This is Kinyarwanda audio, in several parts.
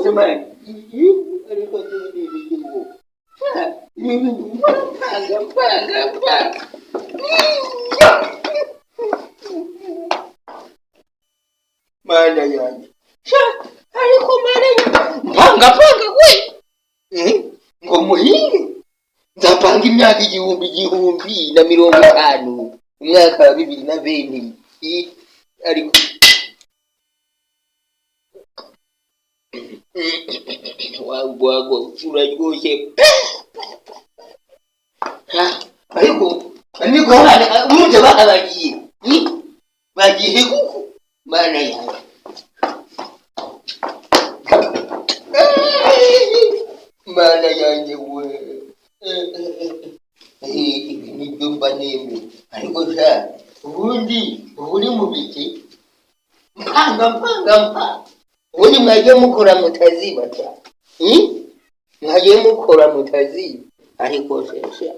sema ariko tulivu mimi panga mana yanjye ariko mana panga we ngo muhinge nzapanga imyaka igihumbi na 50 umwaka wa 2020 ariko wago uraryoshye ariko urumva bagiye kuko mana yanjye mana yanjye we ni byumba nembe ariko sha ubundi uri mu biti mpanga ubundi mwagiye mukora mutaziba cyane mwagiye mukora mutaziba ariko sha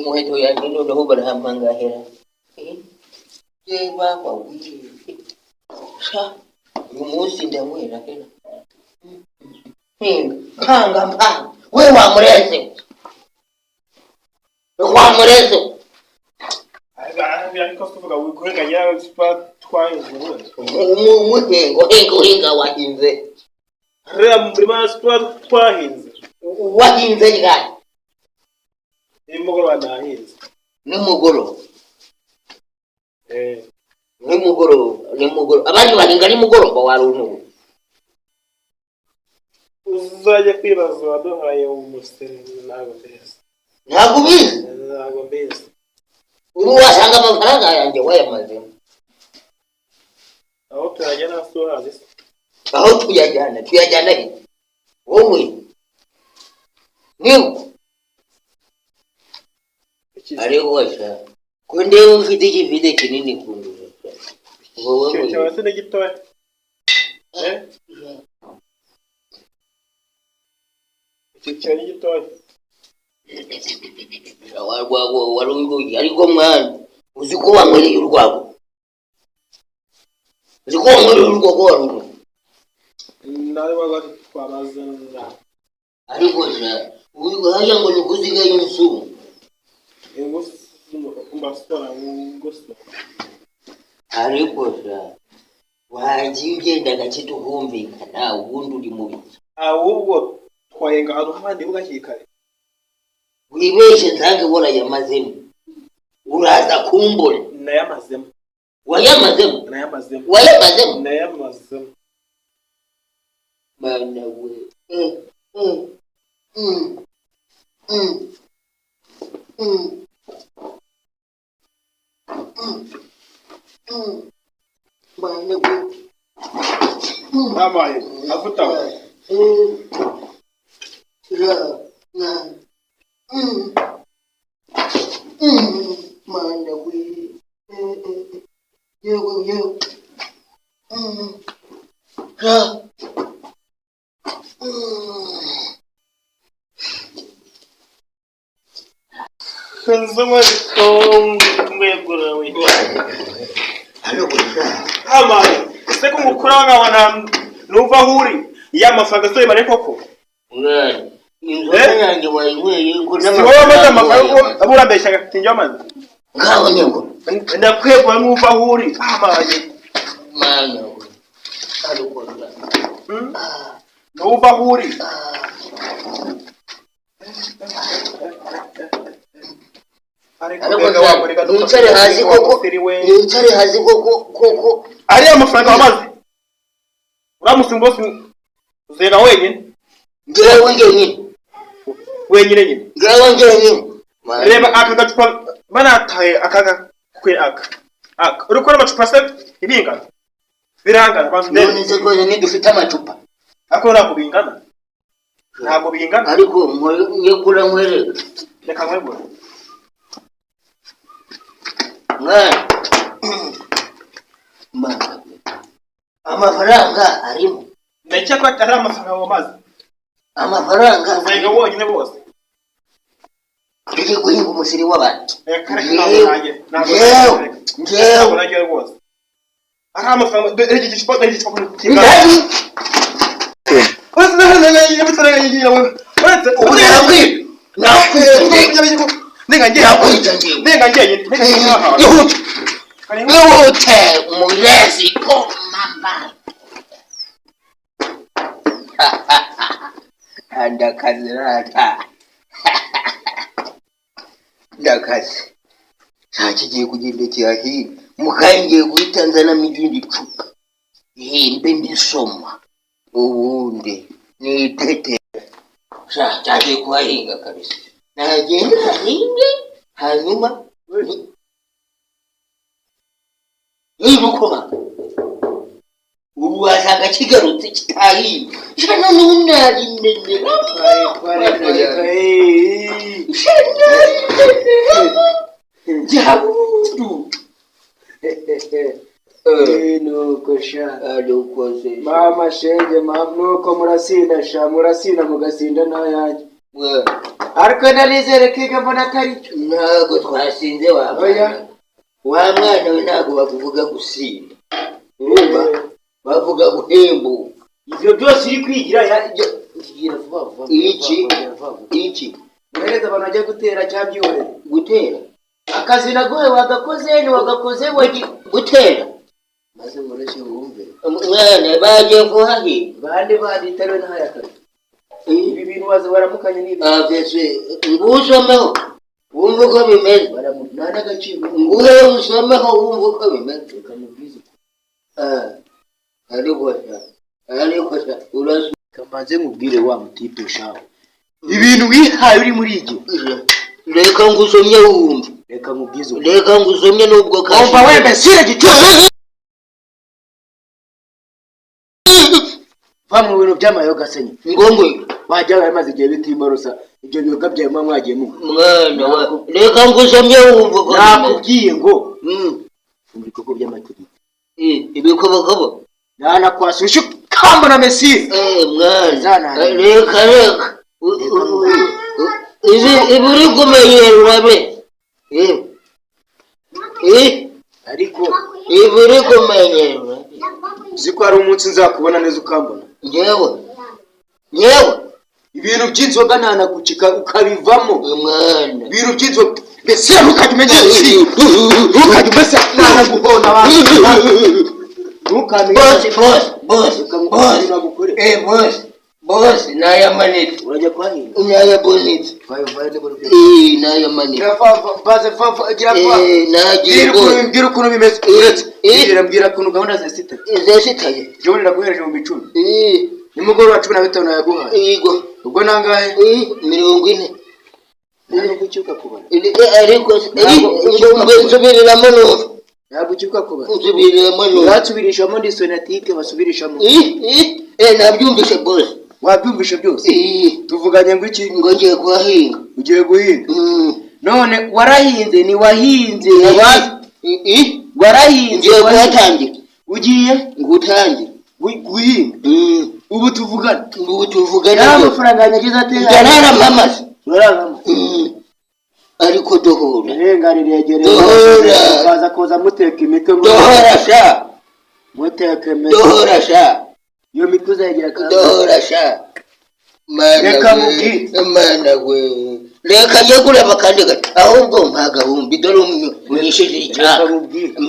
muheto yanjye noneho barahamangahera baba wiri sha uyu munsi ndamwera hera mpanga we wamureze ariko tuvuga wikurenga ya spot twahinze umuhengo wahinze reba muri ma spot twahinze wahinze ngani nimugoroba nahinze nimugoroba abandi bahinga nimugoroba waruntu uzajya kwibaza waduhaye umusere ntabwo bizi uru wasanga amafaranga yanjye wayamaze aho turajyana sohazi aho tuyajyana he wowe niwe ariko washa ko ndeba ufite ikivide kinini kundura wowe cyangwa se n'igitoya cyari gitoya warunguye ariko mwana uzi ko wanywereye urwago warungu nawe waba twabazana ariko sha haya ngo nukuzigaye insumu mbasora nguso ariko sha wagiye ugenda gake tuhumvikana ubundi uri mu biki ahubwo twayenga ahantu handi bugakikare wibeshe ntange bora yamazemo uraza kumbona nayamazemo wayamazemo bana we bana we mama afuta mana we yo Kenzama mwegura we ama seko mukura wana nuva huri ya mafaga so imare koko mwana inzoga yanjye wayinyweye ngo n'amafaga wowe amafaga abura mbeshya tinjya amazi ngaho nyego ndakwegwa nuva huri amaye mana we ariko nuva huri nicare hasi koko ari amafaranga wamaze uramusimbosi uzega wenyine ngewe nyine reba aka gacupa banataye aka uriko n'amacupa se ibingana birangana bantu none se ko ni dufite amacupa ako ntabwo bingana ariko nyegura nkwere reka nkwegura mwana amafaranga arimo ndacya ko atari amafaranga wamaze amafaranga uzega wonyine bose tujye guhinga umusiri w'abantu ngewe ngewe ari amafaranga iki gicupa ndakazi ntakigiye kugendekera hino mukangiye guhitanzana n'ibindi cupa mbe ndisoma ubundi nitete cyagiye kuhahinga kabisa nagenda hahinge hanyuma nibukoma ubu wasanga kigarutse kitahinga shana nunari nene Jabudu. Nuko sha Adukoze. mama shenge nuko murasina mugasinda nayanjye ariko nalizere kiga mbona atari cyo Ntago twasinze wa oya wa mwana we ntago bakuvuga gusinda urumva bavuga guhembuka ivyo byose iri kwigira igira vuba vuba iki muhereza abantu bajya gutera cyabyorere gutera akazi nagoye wagakoze ni wagakoze wagi gutera maze mureshye wumve mwana bagiye kuhahinga bande baditariwe n'ahayakazi ibi bintu waza baramukanye n'ibi avese ngusomeho wumva uko bimeze baramutana n'agaciro nguhe usomeho wumva uko bimeze ukamubwiza ariko urazi kamanze nkubwire wa mutipe shaho ibintu wihaye uri muri iki reka ngusomye wumva reka nkubwize reka ngusomye nubwo kashi umva wembe sire gituze va mu bintu by'amayoga senye ngongwe bajya bamaze igihe bitimorosa ibyo biyoga byawe mwagiye mu mwana wa reka ngusomye wumva uko nakubwiye ngo ibikorwa by'amategeko ibikobokobo nana kwasusha kamba na Messi mwana reka iburi kumenyera urabe ariko iburi kumenyera ziko ari umunsi nzakubona neza ukambona nyewe ibintu by'inzoga nanagucika ukabivamo mwana ibintu by'inzoga Messi ntukajye Messi nanaguhona abantu boss naya maniti urajya kwahinga naya boniti naya maniti gira ukuntu bimeze mbwira ukuntu gahunda zesitaye jone naguhereje mu bicumi nimugoroba 15 yaguhaye yego ubwo nangahe 40 ntabwo gucyuka kubona ariko nsubiriramo n'ubu ntabwo ucyuka kubona nsubiriramo n'ubu basubirishamo ndi sonatike basubirishamo nabyumvishe boss wabyumvishe byose tuvuganye ngo iki ngo ngiye kuhahinga ugiye guhinga none warahinze ni wahinze warahinze ngiye kuhatangira ugiye ngutangira guhinga ubu tuvugana amafaranga yagize atera ndarara mamaze ariko dohora renganire yegereye baza koza muteka imitwe dohora sha muteka dohora sha iyo mitwe uzayigira kandi dohora sha reka mubwire mana we reka njye kureba kandi gato ahubwo mpagahumbi dore umwishyije icyaka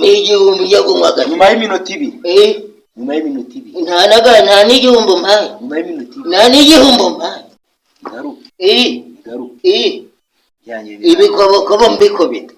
n'igihumbi njya kunywaga nyuma y'iminota ibiri nta n'igihumbi mpaye nyuma y'iminota ibiri nta n'igihumbi mpaye garuka ibikobokobo mbikobita